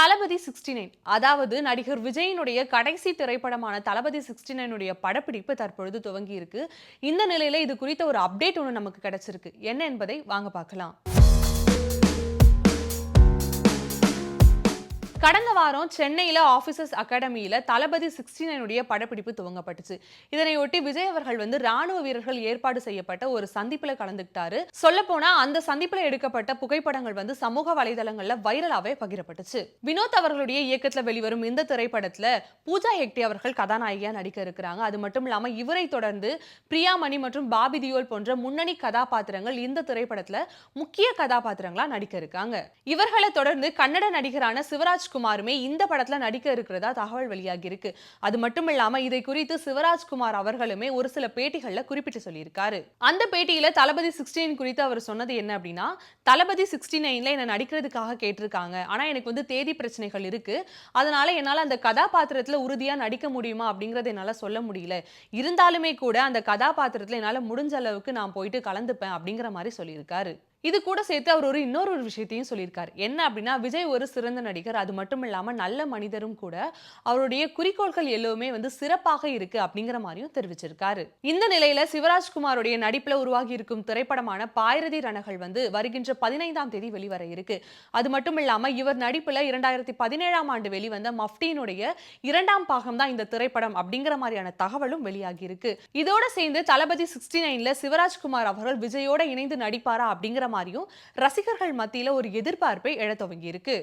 தளபதி 69 அதாவது நடிகர் விஜயினுடைய கடைசி திரைப்படமான தளபதி 69 உடைய படப்பிடிப்பு தற்பொழுது துவங்கி இருக்கு. இந்த நிலையில இது குறித்த ஒரு அப்டேட் ஒன்று நமக்கு கிடைச்சிருக்கு. என்ன என்பதை வாங்க பார்க்கலாம். கடந்த வாரம் சென்னையில ஆபீசர்ஸ் அகாடமியில தளபதி 69 உடைய படப்பிடிப்பு துவங்கப்பட்டுச்சு. இதனையொட்டி விஜய் அவர்கள் ராணுவ வீரர்கள் ஏற்பாடு செய்யப்பட்ட ஒரு சந்திப்புல கலந்துக்கிட்டாரு. சொல்லப்போனா அந்த சந்திப்புல எடுக்கப்பட்ட புகைப்படங்கள் சமூக வலைதளங்கள்ல வைரலாவே பகிரப்பட்டுச்சு. வினோத் அவர்களுடைய இயக்கத்துல வெளிவரும் இந்த திரைப்படத்துல பூஜா ஹெக்டே அவர்கள் கதாநாயகியா நடிக்க இருக்கிறாங்க. அது மட்டும் இல்லாம இவரை தொடர்ந்து பிரியாமணி மற்றும் பாபி தியோல் போன்ற முன்னணி கதாபாத்திரங்கள் இந்த திரைப்படத்துல முக்கிய கதாபாத்திரங்களா நடிக்க இருக்காங்க. இவர்களை தொடர்ந்து கன்னட நடிகரான சிவராஜ் குமாருமே இந்த படத்துல நடிக்க இருக்கிறதா தகவல் வெளியாகி இருக்கு. அது மட்டும் இல்லாம இதை குறித்து சிவராஜ்குமார் அவர்களுமே ஒரு சில பேட்டிகள்ல குறிப்பிட்டு சொல்லியிருக்காரு. அந்த பேட்டியில தளபதி 69 குறித்து அவர் சொன்னது என்ன அப்படின்னா, தளபதி 69ல என்ன நடிக்கிறதுக்காக கேட்டிருக்காங்க. ஆனா எனக்கு தேதி பிரச்சனைகள் இருக்கு. அதனால என்னால அந்த கதாபாத்திரத்துல உறுதியா நடிக்க முடியுமா அப்படிங்கறத என்னால சொல்ல முடியல. இருந்தாலுமே கூட அந்த கதாபாத்திரத்துல என்னால முடிஞ்ச அளவுக்கு நான் போயிட்டு கலந்துப்பேன் அப்படிங்கிற மாதிரி சொல்லியிருக்காரு. இது கூட சேர்த்து அவர் இன்னொரு விஷயத்தையும் சொல்லியிருக்காரு. என்ன அப்படின்னா, விஜய் ஒரு சிறந்த நடிகர். அது மட்டும் இல்லாம நல்ல மனிதரும் கூட. அவருடைய குறிக்கோள்கள் எல்லாமே சிறப்பாக இருக்கு அப்படிங்கிற மாதிரியும் தெரிவிச்சிருக்காரு. இந்த நிலையில சிவராஜ்குமாருடைய நடிப்புல உருவாகி இருக்கும் திரைப்படமான பாய்ரதி ரணகள் வருகின்ற 15ஆம் தேதி வெளிவர இருக்கு. அது மட்டும் இல்லாம இவர் நடிப்புல 2017ஆம் ஆண்டு வெளிவந்த மஃப்டியினுடைய 2ஆம் பாகம் தான் இந்த திரைப்படம் அப்படிங்கிற மாதிரியான தகவலும் வெளியாகி இருக்கு. இதோட சேர்ந்து தளபதி 69ல சிவராஜ்குமார் அவர்கள் விஜயோட இணைந்து நடிப்பாரா அப்படிங்கிற மாதிரியும் ரசிகர்கள் மத்தியில ஒரு எதிர்பார்ப்பை எழத் துவங்கி இருக்கு.